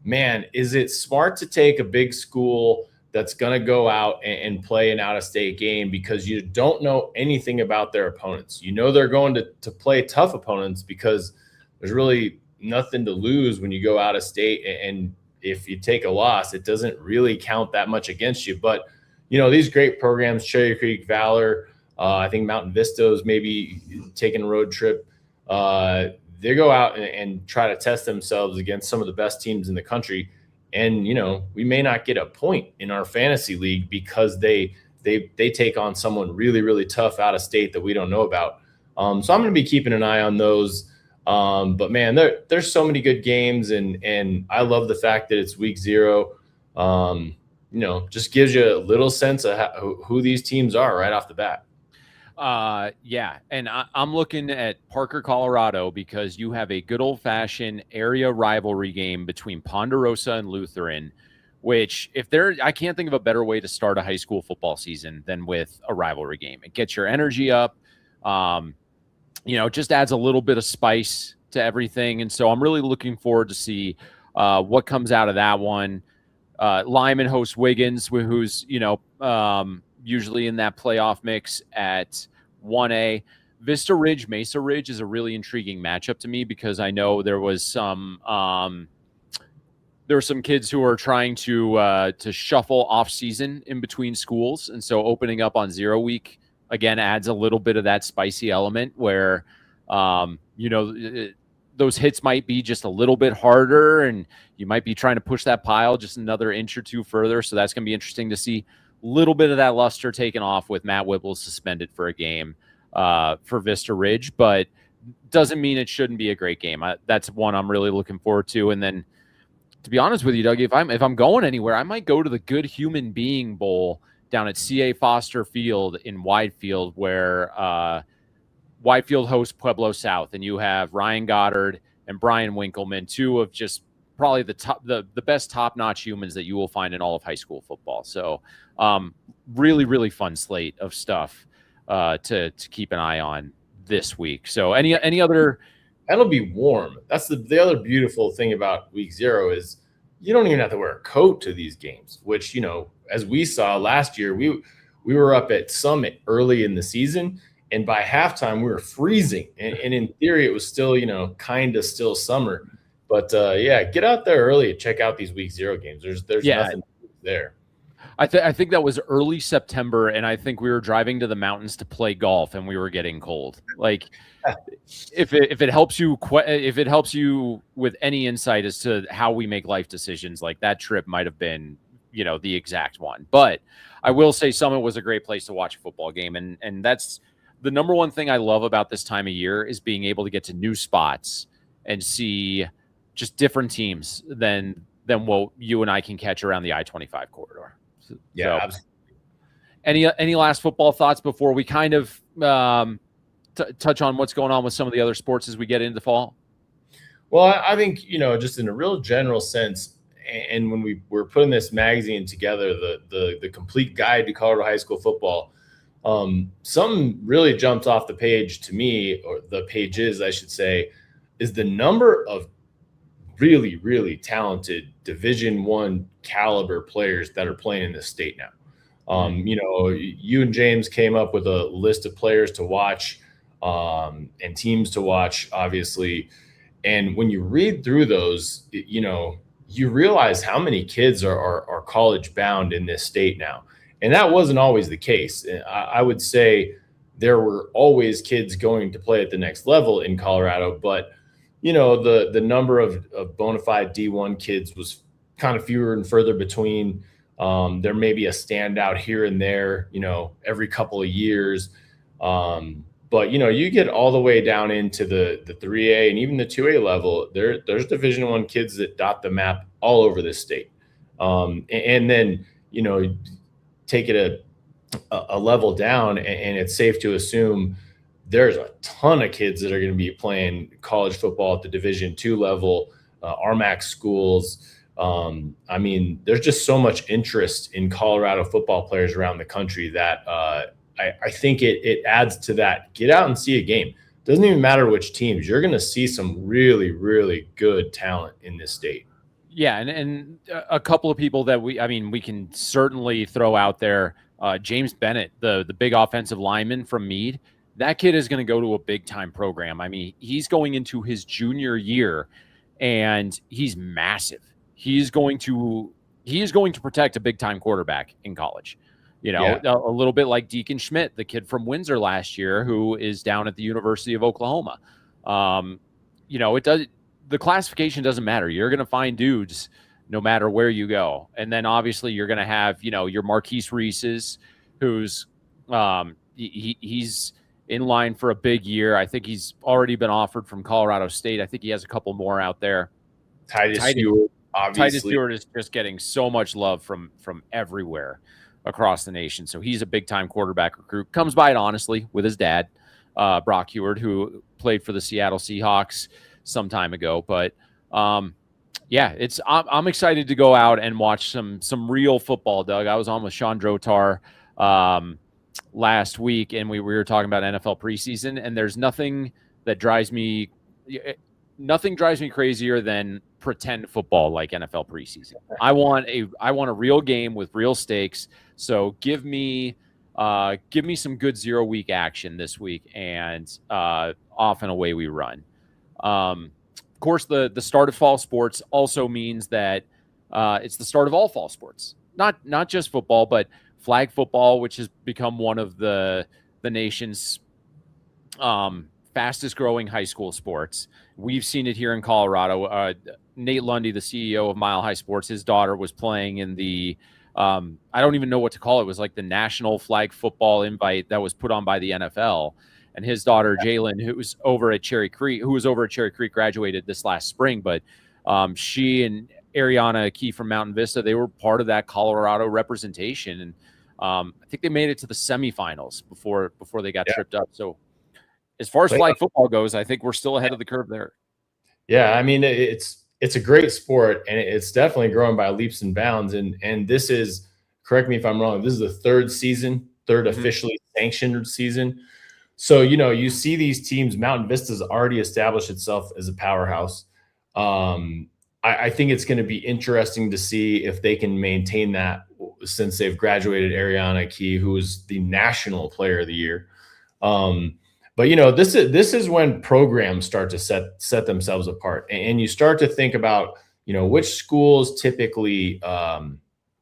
man, is it smart to take a big school that's going to go out and play an out-of-state game because you don't know anything about their opponents? You know they're going to play tough opponents because there's really nothing to lose when you go out of state, and if you take a loss, it doesn't really count that much against you. But you know, these great programs, Cherry Creek, Valor, I think Mountain Vistas maybe taking a road trip, they go out and try to test themselves against some of the best teams in the country. And, you know, we may not get a point in our fantasy league because they take on someone really, really tough out of state that we don't know about. So I'm going to be keeping an eye on those. But man, there's so many good games, and I love the fact that it's week 0. You know, just gives you a little sense of who these teams are right off the bat. Yeah. And I'm looking at Parker, Colorado, because you have a good old fashioned area rivalry game between Ponderosa and Lutheran, which I can't think of a better way to start a high school football season than with a rivalry game. It gets your energy up. You know, it just adds a little bit of spice to everything. And so I'm really looking forward to see, what comes out of that one. Lyman hosts Wiggins, who's, you know, usually in that playoff mix at 1A. Vista Ridge, Mesa Ridge is a really intriguing matchup to me because I know there were some kids who are trying to shuffle off season in between schools. And so opening up on 0 week again adds a little bit of that spicy element where, you know, those hits might be just a little bit harder and you might be trying to push that pile just another inch or two further. So that's going to be interesting to see. Little bit of that luster taken off with Matt Whipple suspended for a game for Vista Ridge, but doesn't mean it shouldn't be a great game. That's one I'm really looking forward to. And then, to be honest with you, Doug, if I'm going anywhere, I might go to the Good Human Being Bowl down at C.A. Foster Field in Whitefield, where Whitefield hosts Pueblo South, and you have Ryan Goddard and Brian Winkleman, two of just probably the best top-notch humans that you will find in all of high school football. So really, really fun slate of stuff to keep an eye on this week. So any other? That'll be warm. That's the other beautiful thing about week 0 is you don't even have to wear a coat to these games, which, you know, as we saw last year, we were up at Summit early in the season, and by halftime we were freezing. And in theory, it was still, you know, kind of still summer. But yeah, get out there early and check out these week 0 games. There's nothing there. I think that was early September, and I think we were driving to the mountains to play golf, and we were getting cold. Like, if it helps you with any insight as to how we make life decisions, like that trip might have been, you know, the exact one. But I will say Summit was a great place to watch a football game, and that's the number one thing I love about this time of year is being able to get to new spots and see just different teams than what you and I can catch around the I-25 corridor. Yeah, so, absolutely. Any last football thoughts before we kind of touch on what's going on with some of the other sports as we get into the fall? Well, I think, you know, just in a real general sense, and when we were putting this magazine together, the complete guide to Colorado high school football, something really jumped off the page to me, or the pages, I should say, is the number of really, really talented Division I caliber players that are playing in this state now. You know, you and James came up with a list of players to watch and teams to watch, obviously. And when you read through those, you know, you realize how many kids are college bound in this state now. And that wasn't always the case. I would say there were always kids going to play at the next level in Colorado, but the number of bona fide D1 kids was kind of fewer and further between. There may be a standout here and there, every couple of years. But you get all the way down into the 3A and even the 2A level. There's Division I kids that dot the map all over this state. And then take it a level down, and it's safe to assume there's a ton of kids that are going to be playing college football at the Division II level, RMAC schools. I mean, there's just so much interest in Colorado football players around the country that I think it adds to that. Get out and see a game. Doesn't even matter which teams. You're going to see some really, really good talent in this state. Yeah, and a couple of people that we can certainly throw out there. James Bennett, the big offensive lineman from Meade. That kid is going to go to a big-time program. I mean, he's going into his junior year, and he's massive. He is going to protect a big-time quarterback in college. A little bit like Deacon Schmidt, the kid from Windsor last year, who is down at the University of Oklahoma. The classification doesn't matter. You're going to find dudes no matter where you go. And then obviously you're going to have, your Marquise Reese's, who's he's in line for a big year. I think he's already been offered from Colorado State. I think he has a couple more out there. Titus Stewart, obviously. Titus Stewart is just getting so much love from everywhere across the nation. So he's a big-time quarterback recruit. Comes by it honestly with his dad, Brock Heward, who played for the Seattle Seahawks some time ago. But I'm excited to go out and watch some real football, Doug. I was on with Sean Drotar last week, and we were talking about NFL preseason, and there's nothing drives me crazier than pretend football like NFL preseason. I want a real game with real stakes. So give me some good 0 week action this week, and off and away we run. Of course, the start of fall sports also means that it's the start of all fall sports, not just football, but flag football, which has become one of the nation's fastest growing high school sports. We've seen it here in Colorado. Nate Lundy, the CEO of Mile High Sports, his daughter was playing in the I don't even know what to call it. It was like the national flag football invite that was put on by the NFL. And his daughter, Jalen, who was over at Cherry Creek, graduated this last spring. But she and Ariana Key from Mountain Vista, they were part of that Colorado representation. And I think they made it to the semifinals before they got tripped up. So as far as flag football goes, I think we're still ahead of the curve there. Yeah, I mean, it's a great sport, and it's definitely growing by leaps and bounds. And this is, correct me if I'm wrong, this is the third officially sanctioned season. So, you see these teams. Mountain Vista's already established itself as a powerhouse. I think it's going to be interesting to see if they can maintain that since they've graduated Ariana Key, who is the national player of the year. But this is when programs start to set themselves apart, and you start to think about which schools typically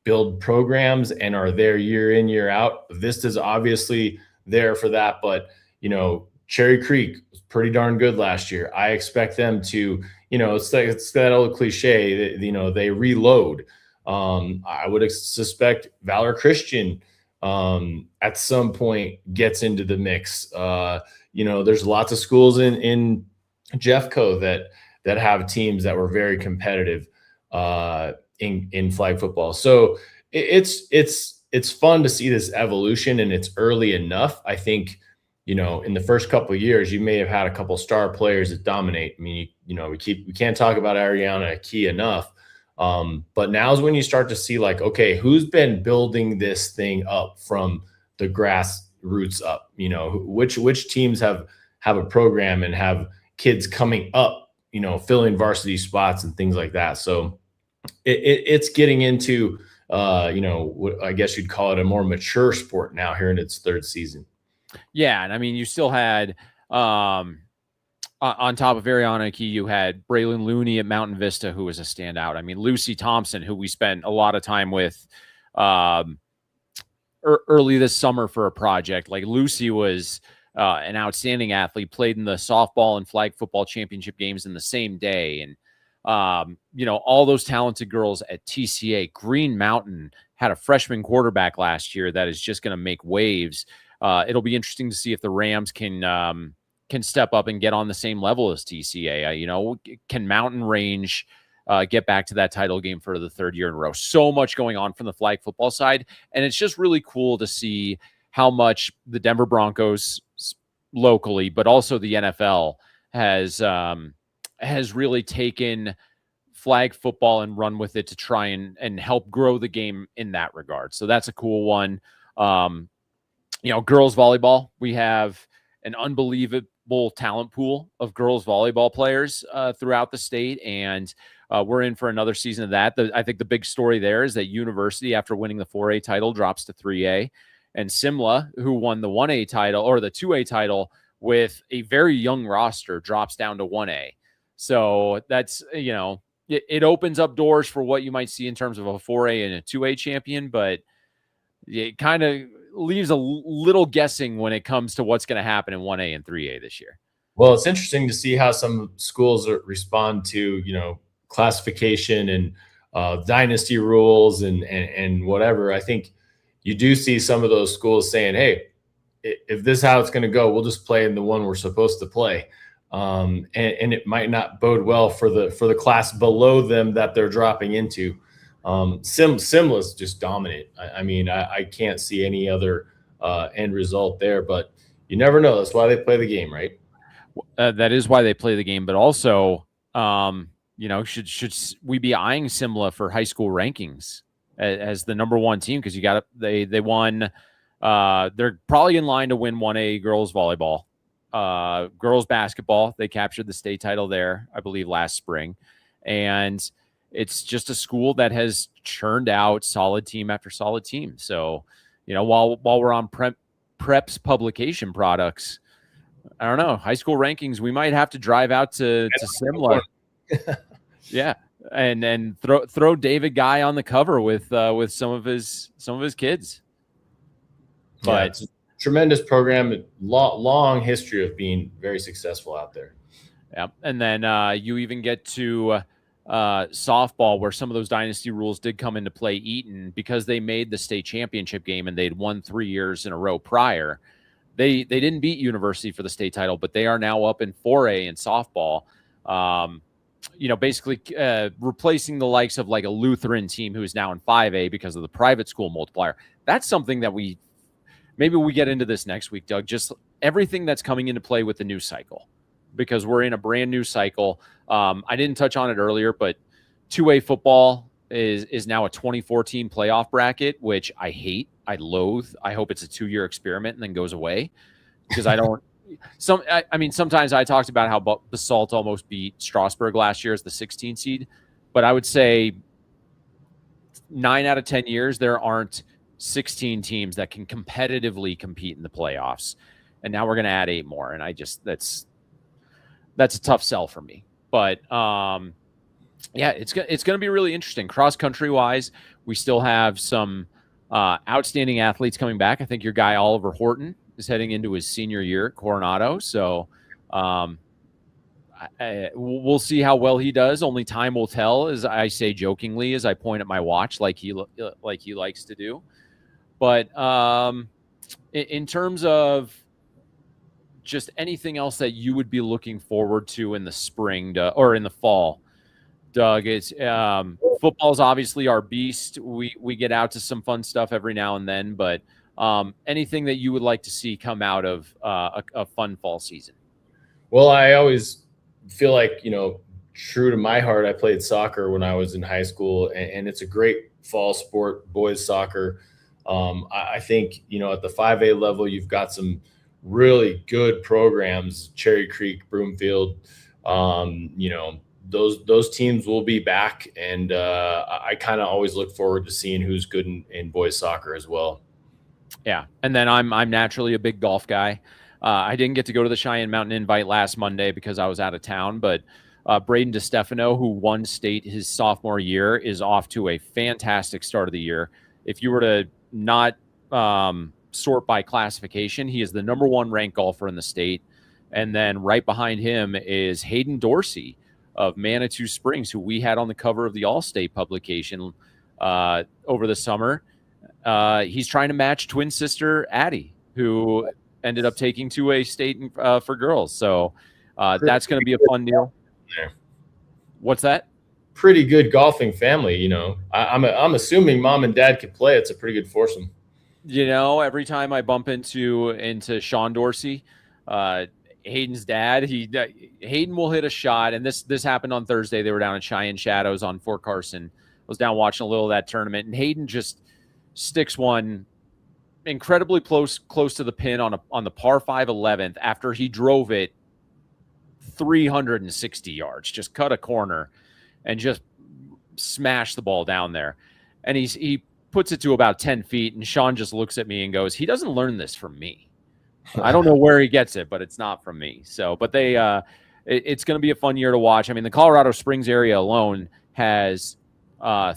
build programs and are there year in, year out. Vista's obviously there for that, but Cherry Creek was pretty darn good last year. I expect them to, it's that old cliche that, they reload. I would suspect Valor Christian at some point gets into the mix. There's lots of schools in Jeffco that have teams that were very competitive in flag football. So it's fun to see this evolution, and it's early enough. I think, in the first couple of years, you may have had a couple star players that dominate. I mean, we can't talk about Ariana Key enough. But now's when you start to see okay, who's been building this thing up from the grassroots up? Which teams have a program and have kids coming up, filling varsity spots and things like that. So it's getting into, what I guess you'd call it a more mature sport now here in its third season. Yeah, and I mean, you still had on top of Ariana Key, you had Braylon Looney at Mountain Vista, who was a standout. I mean, Lucy Thompson, who we spent a lot of time with early this summer for a project. Lucy was an outstanding athlete, played in the softball and flag football championship games in the same day. And, all those talented girls at TCA. Green Mountain had a freshman quarterback last year that is just going to make waves. It'll be interesting to see if the Rams can step up and get on the same level as TCA. Can Mountain Range get back to that title game for the third year in a row? So much going on from the flag football side. And it's just really cool to see how much the Denver Broncos locally, but also the NFL has really taken flag football and run with it to try and help grow the game in that regard. So that's a cool one. Girls volleyball, we have an unbelievable talent pool of girls volleyball players throughout the state. And we're in for another season of that. I think the big story there is that University, after winning the 4A title, drops to 3A. And Simla, who won the 1A title or the 2A title with a very young roster, drops down to 1A. So that's, it opens up doors for what you might see in terms of a 4A and a 2A champion, but it kind of leaves a little guessing when it comes to what's going to happen in 1A and 3A this year. Well, it's interesting to see how some schools respond to, classification and dynasty rules and whatever. I think you do see some of those schools saying, hey, if this is how it's going to go, we'll just play in the one we're supposed to play. And it might not bode well for the class below them that they're dropping into. Simla's just dominant. I can't see any other end result there, but you never know. That's why they play the game, right? That is why they play the game, but also, should we be eyeing Simla for high school rankings as the number one team? Because they won. They're probably in line to win 1A girls volleyball. Girls basketball, they captured the state title there, I believe, last spring. And it's just a school that has churned out solid team after solid team. So, while we're on Prep's publication products, I don't know, high school rankings, we might have to drive out to Simla. Yeah. And throw David Guy on the cover with some of his kids. But it's a tremendous program, long history of being very successful out there. Yeah. And then you even get to softball, where some of those dynasty rules did come into play. Eaton, because they made the state championship game and they'd won 3 years in a row prior, they didn't beat University for the state title, but they are now up in 4A in softball. Basically replacing the likes of like a Lutheran team who is now in 5A because of the private school multiplier. That's something that maybe we get into this next week, Doug, just everything that's coming into play with the new cycle, because we're in a brand new cycle. I didn't touch on it earlier, but 2A football is now a 2014 playoff bracket, which I hate. I loathe. I hope it's a 2-year experiment and then goes away, because I don't. Sometimes I talked about how Basalt almost beat Strasburg last year as the 16 seed, but I would say 9 out of 10 years there aren't 16 teams that can competitively compete in the playoffs, and now we're going to add 8 more, and that's a tough sell for me. But it's going to be really interesting. Cross country wise, we still have some outstanding athletes coming back. I think your guy Oliver Horton is heading into his senior year at Coronado. So we'll see how well he does. Only time will tell, as I say jokingly, as I point at my watch like he likes to do. But in terms of just anything else that you would be looking forward to in the spring or in the fall, Doug, it's football's obviously our beast. We get out to some fun stuff every now and then, but anything that you would like to see come out of a fun fall season? Well, I always feel like, true to my heart, I played soccer when I was in high school, and it's a great fall sport, boys soccer. I think, at the 5A level, you've got some really good programs, Cherry Creek, Broomfield, those teams will be back. And I kind of always look forward to seeing who's good in boys soccer as well. Yeah. And then I'm naturally a big golf guy. I didn't get to go to the Cheyenne Mountain Invite last Monday because I was out of town, but Braden DeStefano, who won state his sophomore year, is off to a fantastic start of the year. If you were to not sort by classification, he is the number 1 ranked golfer in the state. And then right behind him is Hayden Dorsey of Manitou Springs, who we had on the cover of the All-State publication over the summer. He's trying to match twin sister Addie, who ended up taking 2A state for girls. So that's going to be a fun deal. What's that? Pretty good golfing family, you know. I'm assuming mom and dad could play. It's a pretty good foursome. You know, every time I bump into Sean Dorsey, Hayden's dad, Hayden will hit a shot, and this happened on Thursday. They were down in Cheyenne Shadows on Fort Carson. I was down watching a little of that tournament, and Hayden just sticks one incredibly close to the pin on the par 5 11th after he drove it 360 yards, just cut a corner and just smashed the ball down there. And he puts it to about 10 feet, and Sean just looks at me and goes, "He doesn't learn this from me." I don't know where he gets it, but it's not from me. So, but it's going to be a fun year to watch. I mean, the Colorado Springs area alone has 4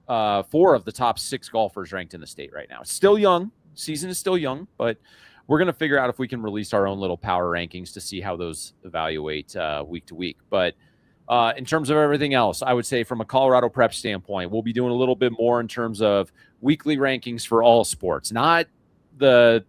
of the top 6 golfers ranked in the state right now. It's still young. Season is still young, but we're going to figure out if we can release our own little power rankings to see how those evaluate week to week. But in terms of everything else, I would say from a Colorado prep standpoint, we'll be doing a little bit more in terms of weekly rankings for all sports, not the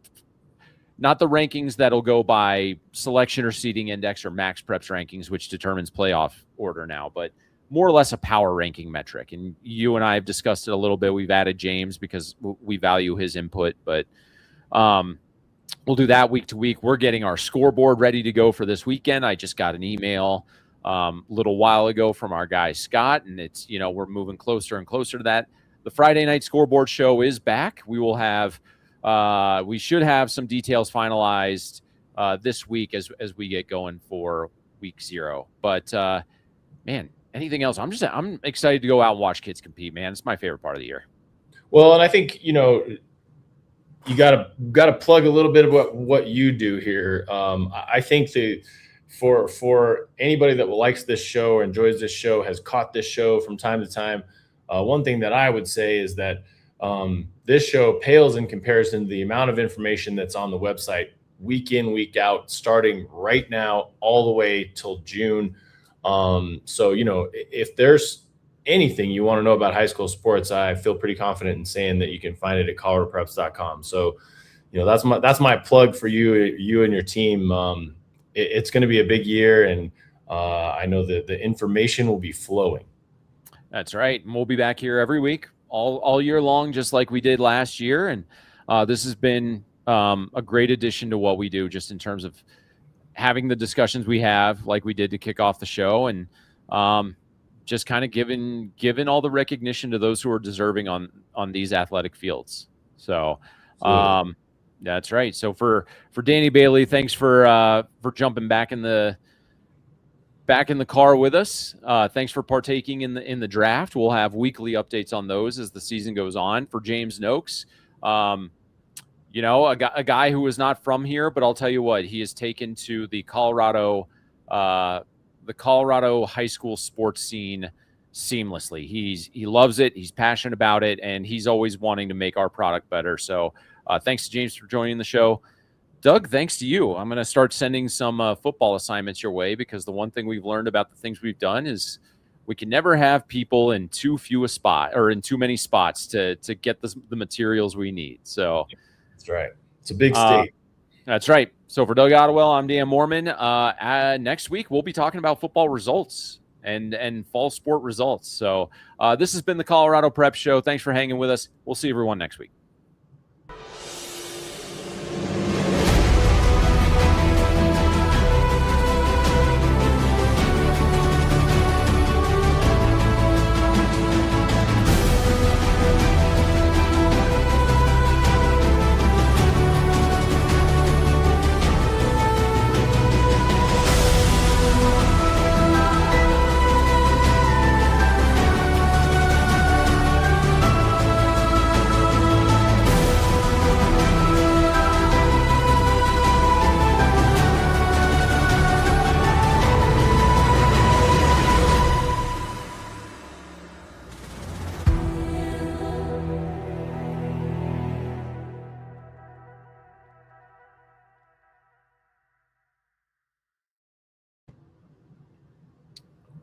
rankings that'll go by selection or seeding index or max preps rankings, which determines playoff order now, but more or less a power ranking metric. And you and I have discussed it a little bit. We've added James because we value his input, but we'll do that week to week. We're getting our scoreboard ready to go for this weekend. I just got an email a little while ago from our guy Scott, and it's, you know, we're moving closer and closer to that. The Friday night scoreboard show is back. We will have we should have some details finalized this week as we get going for week 0. But man, anything else? I'm excited to go out and watch kids compete, man. It's my favorite part of the year. Well, and I think, you know, you gotta plug a little bit of what you do here. I think for anybody that likes this show or enjoys this show, has caught this show from time to time, one thing that I would say is that this show pales in comparison to the amount of information that's on the website week in, week out, starting right now all the way till June. So, you know, if there's anything you want to know about high school sports, I feel pretty confident in saying that you can find it at coloradopreps.com. So, you know, that's my plug for you and your team. It's going to be a big year, and I know that the information will be flowing. That's right. And we'll be back here every week, all year long, just like we did last year. And this has been a great addition to what we do, just in terms of having the discussions we have, like we did to kick off the show, and just kind of giving all the recognition to those who are deserving on these athletic fields. So that's right. So for Danny Bailey, thanks for jumping back in the car with us. Thanks for partaking in the draft. We'll have weekly updates on those as the season goes on. For James Nokes, you know, a guy who is not from here, but I'll tell you what, he has taken to the Colorado high school sports scene seamlessly. He loves it. He's passionate about it, and he's always wanting to make our product better. So thanks to James for joining the show. Doug, thanks to you. I'm going to start sending some football assignments your way, because the one thing we've learned about the things we've done is we can never have people in too many spots to get the materials we need. So that's right. It's a big state. That's right. So for Doug Ottewill, I'm Dan Mohrmann. Next week, we'll be talking about football results and fall sport results. So this has been the Colorado Prep Show. Thanks for hanging with us. We'll see everyone next week.